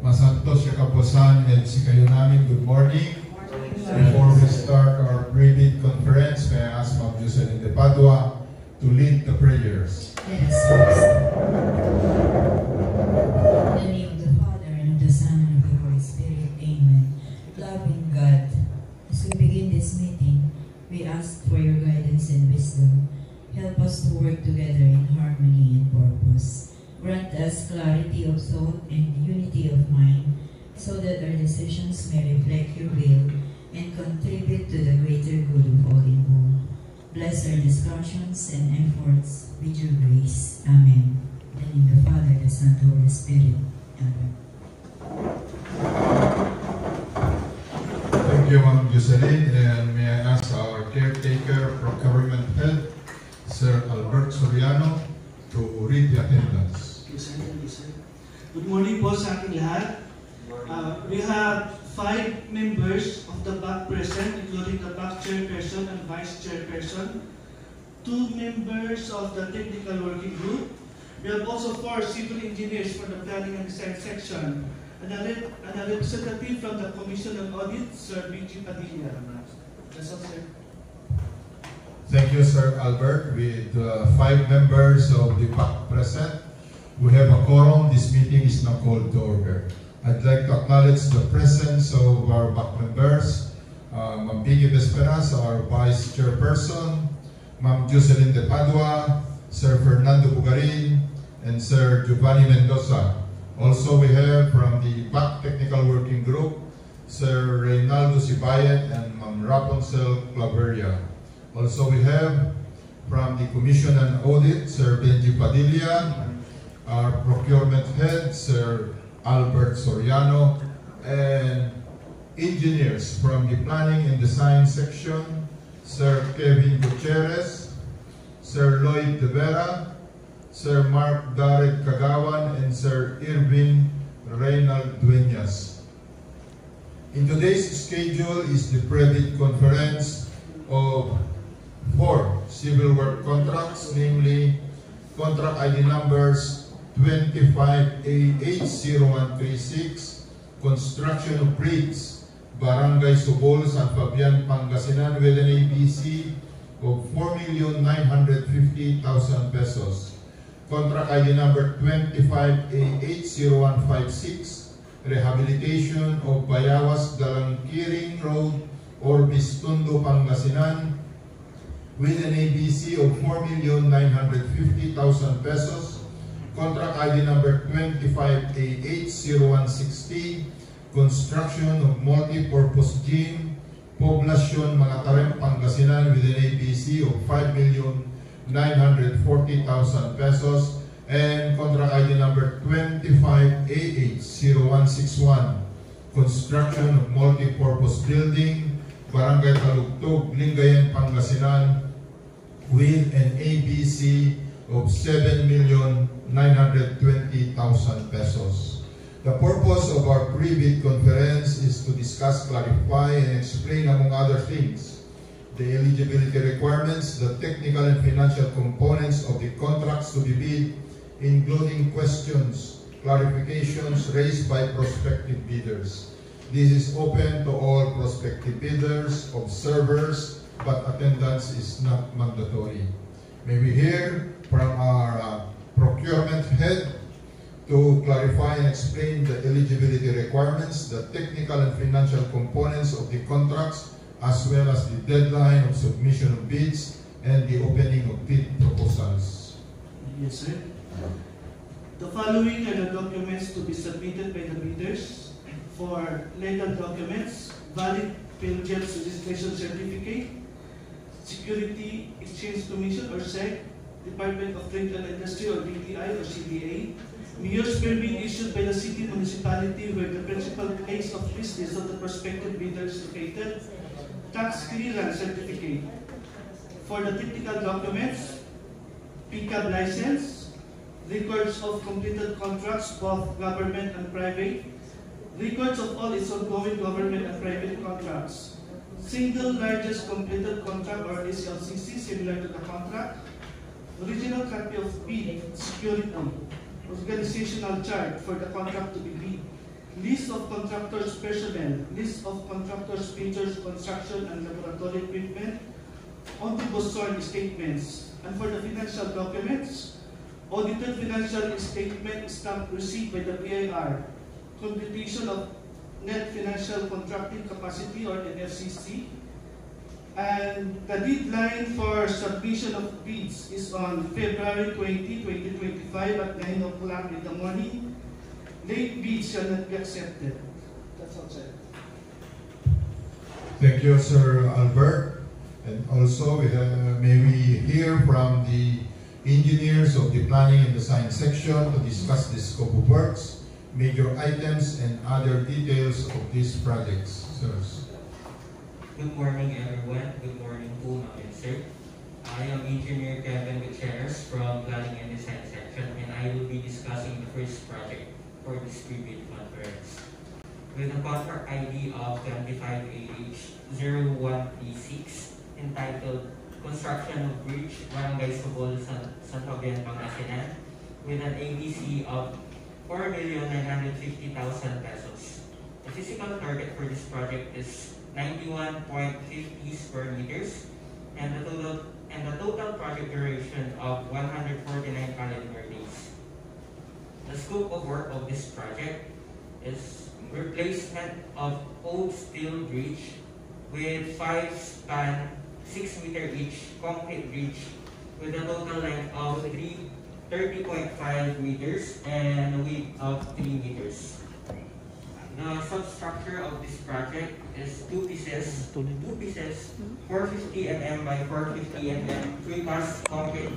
Masantos siya kapusan and si kayo namin, good morning. Before we start our pre-bid conference, may I ask Ma'am Jocelyn de Padua to lead the prayers. Let us first. In the name of the Father, and of the Son, and of the Holy Spirit. Amen. Loving God, as we begin this meeting, we ask for your guidance and wisdom. Help us to work together in harmony and purpose. Grant us clarity of thought and unity of mind, so that our decisions may reflect your will and contribute to the greater good of all involved. Bless our discussions and efforts with your grace. Amen. In the name of the Father, the Son, and the Holy Spirit. Amen. Thank you, Ma'am Jocelyn, and may I ask our caretaker from Government Head, Sir Albert Soriano, to read the attendance. Good morning po sa ating lahat. We have 5 members of the BAC present, including the BAC chairperson and vice chairperson, 2 members of the technical working group. We have also 4 civil engineers from the planning and design section, and a representative from the Commission on Audit, Sir B.G. Padilla. That's all, sir. Thank you, Sir Albert. With 5 members of the BAC present, we have a quorum. This meeting is now called to order. I'd like to acknowledge the presence of our BAC members, Ma'am Piggy Vesperas, our Vice Chairperson, Ma'am Jocelyn de Padua, Sir Fernando Bugarin, and Sir Giovanni Mendoza. Also, we have from the BAC Technical Working Group, Sir Reynaldo Sibayet and Ma'am Rapunzel Claveria. Also, we have from the Commission on Audit, Sir Benji Padilla, our procurement head, Sir Albert Soriano, and engineers from the planning and design section, Sir Kevin Gutierrez, Sir Lloyd De Vera, Sir Mark Darek Kagawan, and Sir Irvin Reynald Dueñas. In today's schedule is the pre-bid conference of 4 civil work contracts, namely contract ID numbers 25A80136, construction of bridge, Barangay Subol, San Fabian, Pangasinan, with an ABC of 4,950,000 pesos. Contract ID number 25A80156, rehabilitation of Bayawas Dalangkiring Road, Orbis Tondo, Pangasinan, with an ABC of 4,950,000 pesos. Contract ID number 25A80160, construction of multi-purpose gym, Poblacion, Mangatarem, Pangasinan, with an ABC of 5,940,000 pesos. And contract ID number 25A80161, construction of multi-purpose building, Barangay Talugtog, Lingayen, Pangasinan, with an ABC of 7,920,000 pesos. The purpose of our pre-bid conference is to discuss, clarify, and explain, among other things, the eligibility requirements, the technical and financial components of the contracts to be bid, including questions, clarifications raised by prospective bidders. This is open to all prospective bidders, observers, but attendance is not mandatory. May we hear from our procurement head to clarify and explain the eligibility requirements, the technical and financial components of the contracts, as well as the deadline of submission of bids and the opening of bid proposals. Yes, sir. The following are the documents to be submitted by the bidders. For legal documents, valid Pilgrim's registration certificate, Security Exchange Commission or SEC, Department of Trade and Industry or DTI or CDA, Mayor's permit issued by the city municipality where the principal place of business of the prospective bidder is located, tax clearance certificate. For the technical documents, PCAB license, records of completed contracts, both government and private, records of all its ongoing government and private contracts, single largest completed contract or SLCC similar to the contract, original copy of bid, security, organizational chart for the contract to be bid, list of contractors' personnel, list of contractors' features, construction and laboratory equipment, omnibus sworn statements, and for the financial documents, audited financial statement stamp received by the BIR, computation of net financial contracting capacity or NFCC, and the deadline for submission of bids is on February 20, 2025 at 9 o'clock in the morning. Late bids shall not be accepted. That's all, sir. Thank you, Sir Albert. And also, may we hear from the engineers of the planning and design section to discuss the scope of works, major items, and other details of these projects. Sirs. Good morning, everyone. Good morning po, ma'am and sir. I am Engineer Kevin Gutierrez from Planning and Design section, and I will be discussing the first project for this pre-bid conference. With a contract ID of 25AH0136 entitled Construction of Bridge, Barangay Subol, San Fabian, Pangasinan, with an ABC of 4,950,000 pesos. The physical target for this project is 91.50 square meters, and the total project duration of 149 calendar days. The scope of work of this project is replacement of old steel bridge with 5-span, 6-meter each concrete bridge with a total length of 30.5 meters and a width of 3 meters. The substructure of this project is two pieces, 450 mm by 450 mm, 3-pass concrete